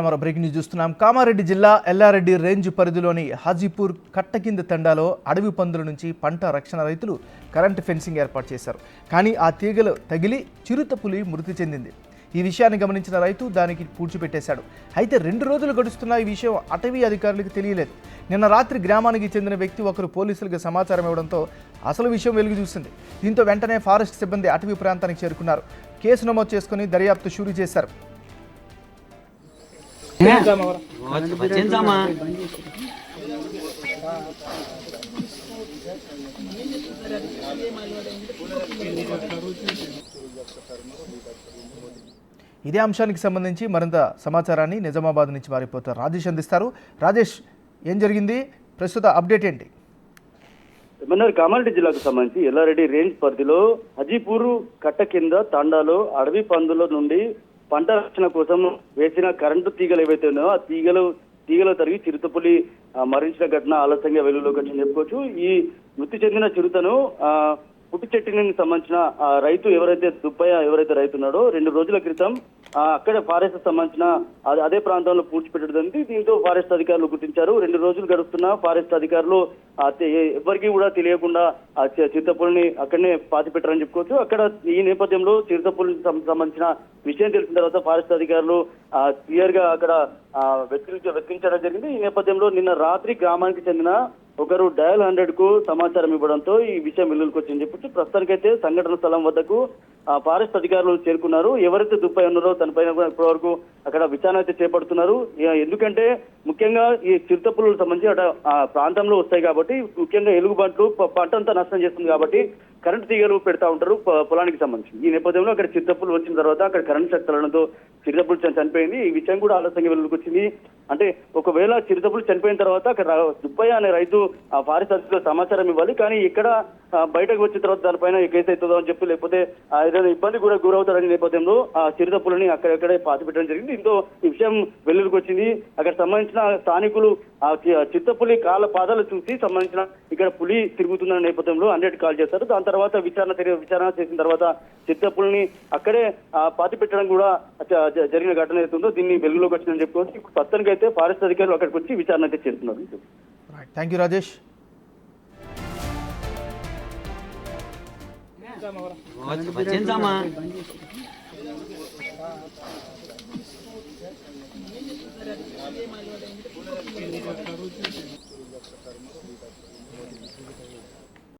మరో breaking news చూస్తున్నాం. కామారెడ్డి జిల్లా ఎల్లారెడ్డి రేంజ్ పరిధిలోని హాజీపూర్ కట్ట కింద తండాలో అడవి పందుల నుంచి పంట రక్షణ రైతులు కరెంటు ఫెన్సింగ్ ఏర్పాటు చేశారు. కానీ ఆ తీగలు తగిలి చిరుతపులి మృతి చెందింది. ఈ విషయాన్ని గమనించిన రైతు దానికి పూడ్చిపెట్టేశాడు. అయితే 2 రోజులు గడుస్తున్న ఈ విషయం అటవీ అధికారులకు తెలియలేదు. నిన్న రాత్రి గ్రామానికి చెందిన వ్యక్తి ఒకరు పోలీసులకు సమాచారం ఇవ్వడంతో అసలు విషయం వెలుగు చూసింది. దీంతో వెంటనే ఫారెస్ట్ సిబ్బంది అటవీ ప్రాంతానికి చేరుకున్నారు. కేసు నమోదు చేసుకుని దర్యాప్తు షురూ చేశారు. ఇదే అంశానికి సంబంధించి మరింత సమాచారాన్ని నిజామాబాద్ నుంచి మా రిపోర్టర్ రాజేష్ అందిస్తారు. రాజేష్, ఏం జరిగింది? ప్రస్తుత అప్డేట్ ఏంటి? కామారెడ్డి జిల్లాకు సంబంధించి ఎల్లారెడ్డి రేంజ్ పరిధిలో హజీపూర్ కట్ట కింద తాండాలో అడవి పందుల నుండి పంట రక్షణ కోసం వేసిన కరెంటు తీగలు ఏవైతే ఉన్నాయో ఆ తీగలు తరిగి చిరుతపులి మరణించిన ఘటన ఆలస్యంగా వెలుగులోకి వచ్చిందని చెప్పుకోవచ్చు. ఈ మృతి చెందిన చిరుతను పుట్టిచెట్టుకి సంబంధించిన రైతు ఎవరైతే దుబ్బయ్య రైతు ఉన్నాడో 2 రోజుల క్రితం అక్కడ ఫారెస్ట్ సంబంధించిన అదే ప్రాంతంలో పూడ్చిపెట్టడం జరిగింది. దీంతో ఫారెస్ట్ అధికారులు గుర్తించారు. 2 రోజులు గడుస్తున్న ఫారెస్ట్ అధికారులు ఎవరికి కూడా తెలియకుండా ఆ చిరుతపులిని అక్కడనే పాతి పెట్టారని చెప్పుకోవచ్చు. అక్కడ ఈ నేపథ్యంలో చిరుతపులికి సంబంధించిన విషయం తెలిసిన తర్వాత ఫారెస్ట్ అధికారులు క్లియర్ గా అక్కడ వెతికించడం జరిగింది. ఈ నేపథ్యంలో నిన్న రాత్రి గ్రామానికి చెందిన ఒకరు డయల్ 100 కు సమాచారం ఇవ్వడంతో ఈ విషయం వెలుగులోకి వచ్చిందని చెప్పొచ్చు. ప్రస్తుతానికైతే సంఘటన స్థలం వద్దకు ఫారెస్ట్ అధికారులు చేరుకున్నారు. ఎవరైతే దుప్పై ఉన్నారో తనపైన కూడా ఇప్పటి వరకు అక్కడ విచారణ అయితే చేపడుతున్నారు. ఎందుకంటే ముఖ్యంగా ఈ చిరుతపులకు సంబంధించి అక్కడ ప్రాంతంలో వస్తాయి కాబట్టి, ముఖ్యంగా ఎలుగుబంట్లు పంటంతా నష్టం చేస్తుంది కాబట్టి కరెంటు తీగలు పెడతా ఉంటారు పొలానికి సంబంధించి. ఈ నేపథ్యంలో అక్కడ చిరుతపులు వచ్చిన తర్వాత అక్కడ కరెంటు శక్తి తగలడంతో చిరుతపులు చనిపోయింది. ఈ విషయం కూడా ఆలస్యంగా వెలుగులోకి వచ్చింది. అంటే ఒకవేళ చిరుతపులు చనిపోయిన తర్వాత అక్కడ దుబ్బయ్య అనే రైతు ఫారెస్ట్ అధికారులకు సమాచారం ఇవ్వాలి. కానీ ఇక్కడ బయటకు వచ్చిన తర్వాత దానిపైన కేసు అవుతుందో అని చెప్పి, లేకపోతే ఏదైనా ఇబ్బంది కూడా గురవుతారనే నేపథ్యంలో ఆ చిరుతపులని అక్కడెక్కడే పాతి పెట్టడం జరిగింది. దీంతో ఈ విషయం వెలుగులోకి వచ్చింది. అక్కడ సంబంధించిన స్థానికులు ఆ చిరుతపులి కాళ్ళ పాదాలు చూసి సంబంధించిన ఇక్కడ పులి తిరుగుతున్న నేపథ్యంలో 100 కాల్ చేస్తారు. దాని తర్వాత విచారణ చేసిన తర్వాత చిరుతపులిని అక్కడే పాతి పెట్టడం కూడా జరిగిన ఘటన అవుతుందో దీన్ని వెలుగులోకి వచ్చిందని చెప్పుకోవచ్చు. ఇప్పుడు ప్రస్తుతానికి అయితే ఫారెస్ట్ అధికారులు అక్కడికి వచ్చి విచారణ అయితే చేస్తున్నారు. Thank you Rajesh.